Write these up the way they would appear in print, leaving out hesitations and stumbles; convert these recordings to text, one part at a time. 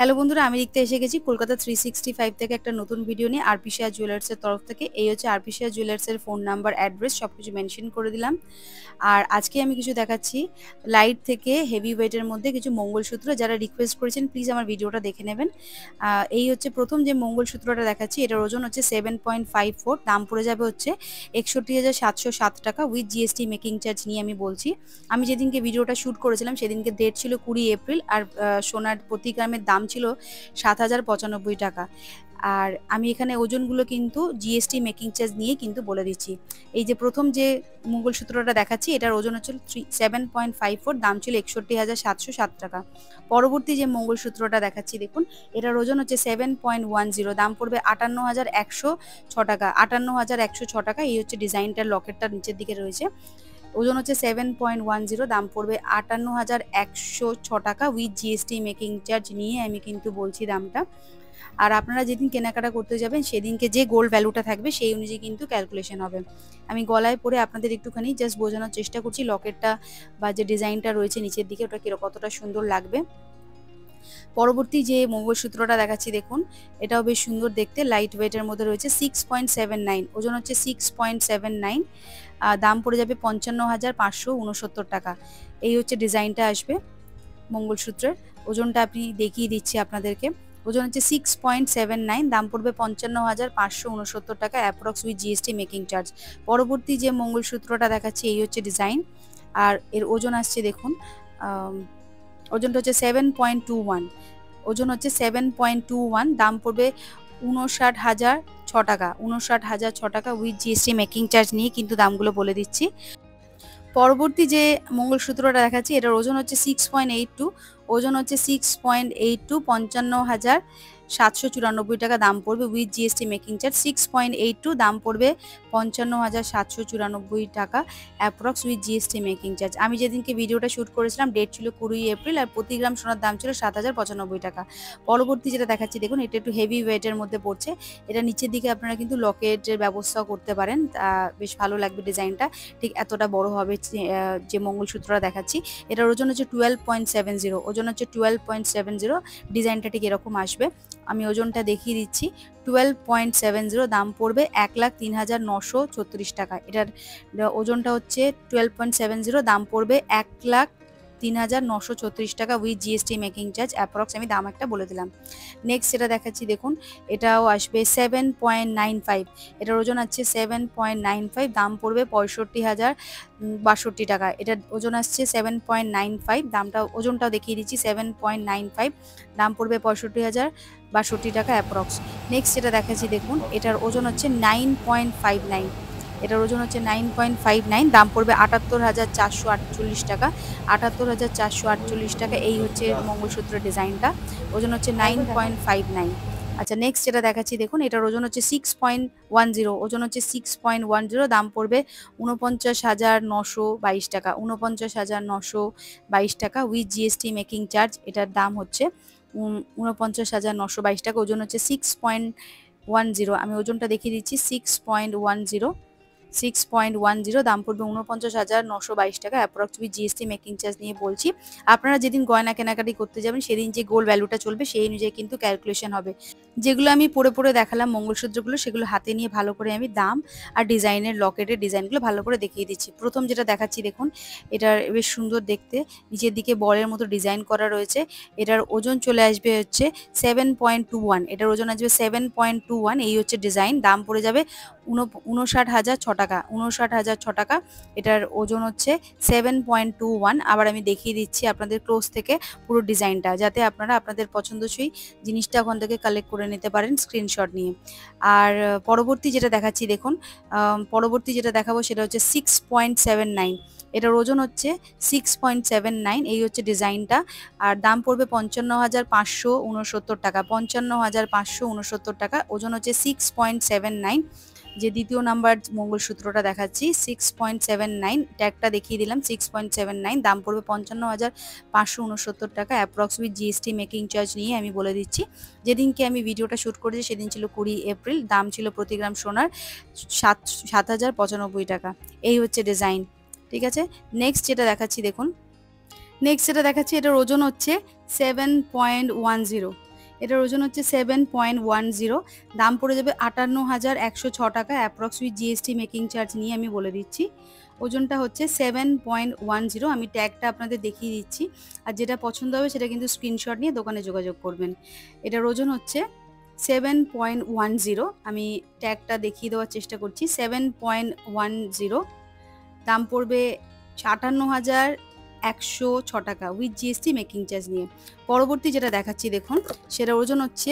Hello বন্ধুরা, আমি দেখতে এসে গেছি কলকাতা 365 থেকে একটা নতুন ভিডিও নিয়ে আরপি শেয়ার জুয়েলার্সের তরফ থেকে। এই হচ্ছে আরপি শেয়ার জুয়েলার্সের ফোন নাম্বার, অ্যাড্রেস সবকিছু মেনশন করে দিলাম। আর আজকে আমি কিছু দেখাচ্ছি লাইট থেকে হেভি ওয়েটের মধ্যে কিছু মঙ্গলসূত্র। যারা রিকোয়েস্ট করেছেন প্লিজ আমার ভিডিওটা দেখে নেবেন। এই হচ্ছে প্রথম যে মঙ্গলসূত্রটা দেখাচ্ছি, এটার ওজন হচ্ছে 7.54, দাম পড়ে যাবে হচ্ছে 61,707 টাকা উইথ জিএসটি মেকিং চার্জ নিয়ে আমি বলছি। আমি যেদিনকে ভিডিওটা শ্যুট করেছিলাম সেদিনকে ডেট ছিল 20 এপ্রিল, আর সোনার প্রতি গ্রামের দাম ছিল 7,095 টাকা। আর আমি এখানে ওজনগুলো কিন্তু জিএসটি মেকিং চার্জ নিয়ে কিন্তু বলে দিচ্ছি। এই যে প্রথম যে মঙ্গলসূত্রটা দেখাচ্ছি, এটার ওজন হচ্ছে 7.54, দাম ছিল 61,707 টাকা। পরবর্তী যে মঙ্গলসূত্রটা দেখাচ্ছি দেখুন, এটার ওজন হচ্ছে 7.10, দাম পড়বে 58,106 টাকা। 58,106 টাকা। এই হচ্ছে ডিজাইনটার, লকেটটা নিচের দিকে রয়েছে। ওজন হচ্ছে 7.10, দাম পড়বে 58,106 টাকা উইথ জিএসটি মেকিং চার্জ নিয়ে আমি কিন্তু বলছি দামটা। আর আপনারা যেদিন কেনাকাটা করতে যাবেন সেদিনকে যে গোল্ড ভ্যালুটা থাকবে সেই অনুযায়ী কিন্তু ক্যালকুলেশন হবে। আমি গলায় পরে আপনাদের একটুখানি জাস্ট বোঝানোর চেষ্টা করছি লকেটটা বা যে ডিজাইনটা রয়েছে নিচের দিকে ওটা কতটা সুন্দর লাগবে। পরবর্তী যে মঙ্গলসূত্রটা দেখাচ্ছি দেখুন, এটাও বেশ সুন্দর দেখতে, লাইট ওয়েটের মধ্যে রয়েছে, 6.79, ওজন হচ্ছে 6.79, দাম পড়ে যাবে 55,569 টাকা। এই হচ্ছে ডিজাইনটা আসবে মঙ্গলসূত্রের। ওজনটা আপনি দেখিয়ে দিচ্ছি আপনাদেরকে। ওজন হচ্ছে 6.79, দাম পড়বে 55,569 টাকা approx with GST making charge. পরবর্তী যে মঙ্গলসূত্রটা দেখাচ্ছি এই হচ্ছে ডিজাইন, আর এর ওজন আসছে দেখুন, ওজনটা হচ্ছে 7.21, ওজন হচ্ছে 7.21, দাম পড়বে 59,006 টাকা। 59,006 টাকা উইথ জিএসটি মেকিং চার্জ নিয়ে কিন্তু দামগুলো বলে দিচ্ছি। পরবর্তী যে মঙ্গলসূত্রটা দেখাচ্ছি এটার ওজন হচ্ছে 6.82, ওজন হচ্ছে 6.82, 55,794 টাকা দাম পড়বে উইথ জিএসটি মেকিং চার্জ। 6.82, দাম পড়বে 55,794 টাকা approx with GST making charge. আমি যেদিনকে ভিডিওটা শ্যুট করেছিলাম ডেট ছিল 20 এপ্রিল, আর প্রতি গ্রাম সোনার দাম ছিল 7,095 টাকা। পরবর্তী যেটা দেখাচ্ছি দেখুন, এটা একটু হেভি ওয়েটের মধ্যে পড়ছে। এটা নিচের দিকে আপনারা কিন্তু লকেটের ব্যবস্থাও করতে পারেন, বেশ ভালো লাগবে ডিজাইনটা। ঠিক এতটা বড় হবে যে মঙ্গলসূত্রটা দেখাচ্ছি, এটার ওজন হচ্ছে 12.70, ওজন হচ্ছে 12.70, ডিজাইনটা ঠিক এরকম আসবে। আমি ওজনটা দেখিয়ে দিচ্ছি, 12.70, দাম পড়বে 1,03,936 টাকা। এটার ওজনটা হচ্ছে 12.70, দাম পড়বে 1,03,936 টাকা with GST making charge approx আমি দাম একটা বলে দিলাম। নেক্সট যেটা দেখাচ্ছি দেখুন, এটাও আসবে 7.95, এটার ওজন আছে 7.95, দাম পড়বে 65,062 টাকা। এটার ওজন আসছে 7.95, দামটা ওজনটাও দেখিয়ে দিচ্ছি, 7.95, দাম পড়বে 65,062 টাকা অ্যাপ্রক্স। নেক্সট যেটা দেখাচ্ছি দেখুন, এটার ওজন হচ্ছে 9.59, এটার ওজন হচ্ছে 9.59, দাম পড়বে 78,448 টাকা। 78,448 টাকা। এই হচ্ছে মঙ্গলসূত্রের ডিজাইনটা, ওজন হচ্ছে 9.59। আচ্ছা, নেক্সট যেটা দেখাচ্ছি দেখুন, এটার ওজন হচ্ছে 6.10, ওজন হচ্ছে 6.10, দাম পড়বে 49,922 টাকা। 49,922 টাকা উইথ জিএসটি মেকিং চার্জ। এটার দাম হচ্ছে 49,922 টাকা। ওজন হচ্ছে 6.10, আমি ওজনটা দেখিয়ে দিচ্ছি, 6.10, দাম পড়বে 49,922 টাকা approx with GST making charge নিয়ে বলছি। আপনারা যেদিন গয়না কেনাকাটি করতে যাবেন সেদিন যে গোল্ড ভ্যালুটা চলবে সেই অনুযায়ী কিন্তু ক্যালকুলেশন হবে। যেগুলো আমি পরে দেখালাম মঙ্গলসূত্রগুলো, সেগুলো হাতে নিয়ে ভালো করে আমি দাম আর ডিজাইনের, লকেটের ডিজাইনগুলো ভালো করে দেখিয়ে দিচ্ছি। প্রথম যেটা দেখাচ্ছি দেখুন, এটার বেশ সুন্দর দেখতে, নিচের দিকে বলের মতো ডিজাইন করা রয়েছে। এটার ওজন চলে আসবে হচ্ছে 7.21, এটার ওজন আসবে 7.21, এই হচ্ছে ডিজাইন, দাম পড়ে যাবে 59,006 টাকা। 59,006 টাকা। এটার ওজন হচ্ছে 7.21। আবার আমি দেখিয়ে দিচ্ছি আপনাদের ক্লোজ থেকে পুরো ডিজাইনটা, যাতে আপনারা আপনাদের পছন্দসই জিনিসটা ওখান থেকে কালেক্ট করে নিতে পারেন স্ক্রিনশট নিয়ে। আর পরবর্তী যেটা দেখাচ্ছি দেখুন, পরবর্তী যেটা দেখাবো সেটা হচ্ছে 6.79, এটার ওজন হচ্ছে 6.79, এই হচ্ছে ডিজাইনটা, আর দাম পড়বে 55,569 টাকা। 55,569 টাকা। ওজন হচ্ছে 6.79। যে দ্বিতীয় নাম্বার মঙ্গলসূত্রটা দেখাচ্ছি 6.79, ট্যাগটা দেখিয়ে দিলাম 6.79, দাম পড়বে 55,569 টাকা approx with GST making charge নিয়ে আমি বলে দিচ্ছি। যেদিনকে আমি ভিডিওটা শ্যুট করেছি সেদিন ছিল 20 এপ্রিল, দাম ছিল প্রতি গ্রাম সোনার 7,095 টাকা। এই হচ্ছে ডিজাইন, ঠিক আছে। নেক্সট যেটা দেখাচ্ছি দেখুন, নেক্সট যেটা দেখাচ্ছি এটার ওজন হচ্ছে 7.10, এটার ওজন হচ্ছে 7.10, দাম পড়ে যাবে 58,106 টাকা approx with GST making charge নিয়ে আমি বলে দিচ্ছি। ওজনটা হচ্ছে 7.10। আমি ট্যাগটা আপনাদের দেখিয়ে দিচ্ছি, আর যেটা পছন্দ হবে সেটা কিন্তু স্ক্রিনশট নিয়ে দোকানে যোগাযোগ করবেন। এটার ওজন হচ্ছে 7.10, আমি ট্যাগটা দেখিয়ে দেওয়ার চেষ্টা করছি। 7.10, দাম পড়বে 58,106 টাকা উইথ জিএসটি মেকিং চার্জ নিয়ে। পরবর্তী যেটা দেখাচ্ছি দেখুন, সেটার ওজন হচ্ছে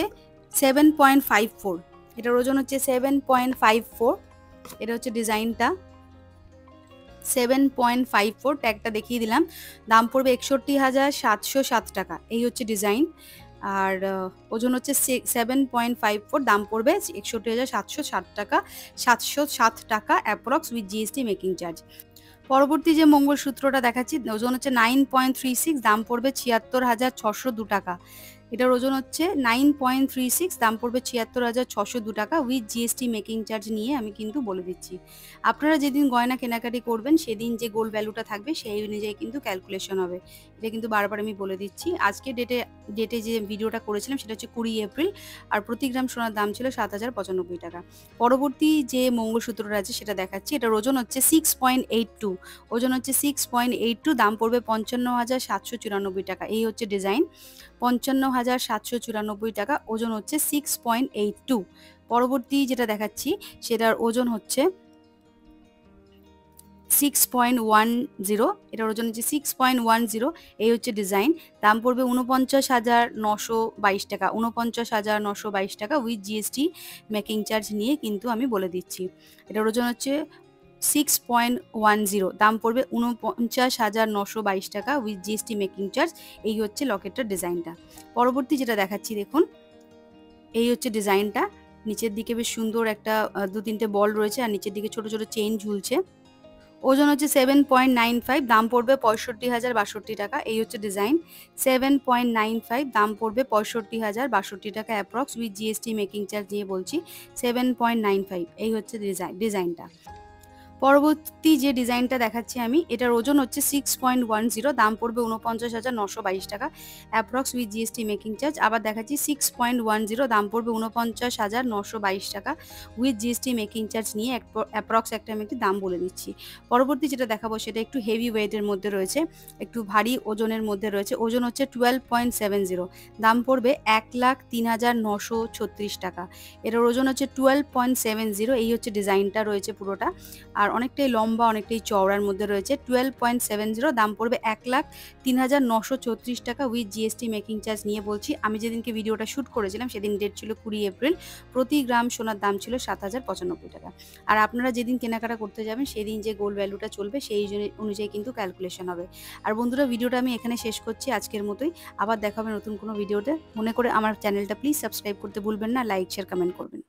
7.54। এটার ওজন হচ্ছে 7.54। এটা হচ্ছে ডিজাইনটা 7.54, ট্যাগটা দেখিয়ে দিলাম। দাম পড়বে 61,707 টাকা, এই হচ্ছে ডিজাইন। আর ওজন হচ্ছে 7.54, দাম পড়বে 61,707 টাকা, 707 টাকা approx with GST making charge. পরবর্তী যে মঙ্গলসূত্রটা দেখাচ্ছি, ওজন হচ্ছে 9.36, দাম পড়বে 76,602 টাকা। এটার ওজন হচ্ছে 9.36, দাম পড়বে 76,602 টাকা উইথ জিএসটি মেকিং চার্জ নিয়ে আমি কিন্তু বলে দিচ্ছি। আপনারা যেদিন গয়না কেনাকাটি করবেন সেদিন যে গোল্ড ভ্যালুটা থাকবে সেই অনুযায়ী কিন্তু ক্যালকুলেশন হবে। এটা কিন্তু বারবার আমি বলে দিচ্ছি। আজকে ডেটে যে ভিডিওটা করেছিলাম সেটা হচ্ছে 20 এপ্রিল, আর প্রতি গ্রাম সোনার দাম ছিল 7,095 টাকা। পরবর্তী যে মঙ্গলসূত্রটা আছে সেটা দেখাচ্ছি। এটার ওজন হচ্ছে 6.82, ওজন হচ্ছে 6.82, দাম পড়বে 55,794 টাকা, এই হচ্ছে ডিজাইন। 55,794 টাকা, ওজন হচ্ছে 6.82। পরবর্তী যেটা দেখাচ্ছি সেটার ওজন হচ্ছে 6.10, এটার ওজন হচ্ছে 6.10, এই হচ্ছে ডিজাইন। দাম পড়বে 49,922 টাকা, 49,922 টাকা উইথ জিএসটি মেকিং চার্জ নিয়ে কিন্তু আমি বলে দিচ্ছি। এটার ওজন হচ্ছে 6.10, দাম পড়বে 49,922 টাকা উইথ জিএসটি মেকিং চার্জ, এই হচ্ছে লকেটটার ডিজাইনটা। পরবর্তী যেটা দেখাচ্ছি দেখুন, এই হচ্ছে ডিজাইনটা। নিচের দিকে বেশ সুন্দর একটা 2-3টে বল রয়েছে, আর নিচের দিকে ছোট ছোট চেইন ঝুলছে। ওজন হচ্ছে 7.95, দাম পড়বে 65,062 টাকা, এই হচ্ছে ডিজাইন। 7.95, দাম পড়বে 65,062 টাকা approx with GST making charge দিয়ে বলছি। 7.95, এই হচ্ছে ডিজাইনটা। পরবর্তী যে ডিজাইনটা দেখাচ্ছি আমি, এটার ওজন হচ্ছে 6.10, দাম পড়বে 49,922 টাকা approx with GST making charge. আবার দেখাচ্ছি 6.10, দাম পড়বে 49,922 টাকা উইথ জিএসটি মেকিং চার্জ নিয়ে অ্যাপ্রক্স একটা আমি একটি দাম বলে দিচ্ছি। পরবর্তী যেটা দেখাবো সেটা একটু হেভি ওয়েটের মধ্যে রয়েছে, একটু ভারী ওজনের মধ্যে রয়েছে। ওজন হচ্ছে 12.70, দাম পড়বে 1,03,936 টাকা। এটার ওজন হচ্ছে 12.70, এই হচ্ছে ডিজাইনটা রয়েছে পুরোটা, আর অনেকটাই লম্বা অনেকটাই চওড়ার মধ্যে রয়েছে। 12.70, দাম পড়বে 1,03,936 টাকা উইথ জিএসটি মেকিং চার্জ নিয়ে বলছি। আমি যেদিনকে ভিডিওটা শ্যুট করেছিলাম সেদিন ডেট ছিল 20 এপ্রিল, প্রতি গ্রাম সোনার দাম ছিল 7,095 টাকা। আর আপনারা যেদিন কেনাকাটা করতে যাবেন সেদিন যে গোল্ড ভ্যালুটা চলবে সেই অনুযায়ী কিন্তু ক্যালকুলেশন হবে। আর বন্ধুরা, ভিডিওটা আমি এখানে শেষ করছি আজকের মতোই। আবার দেখা হবে নতুন কোনো ভিডিওতে। মনে করে আমার চ্যানেলটা প্লিজ সাবস্ক্রাইব করতে ভুলবেন না, লাইক শেয়ার কমেন্ট করবেন।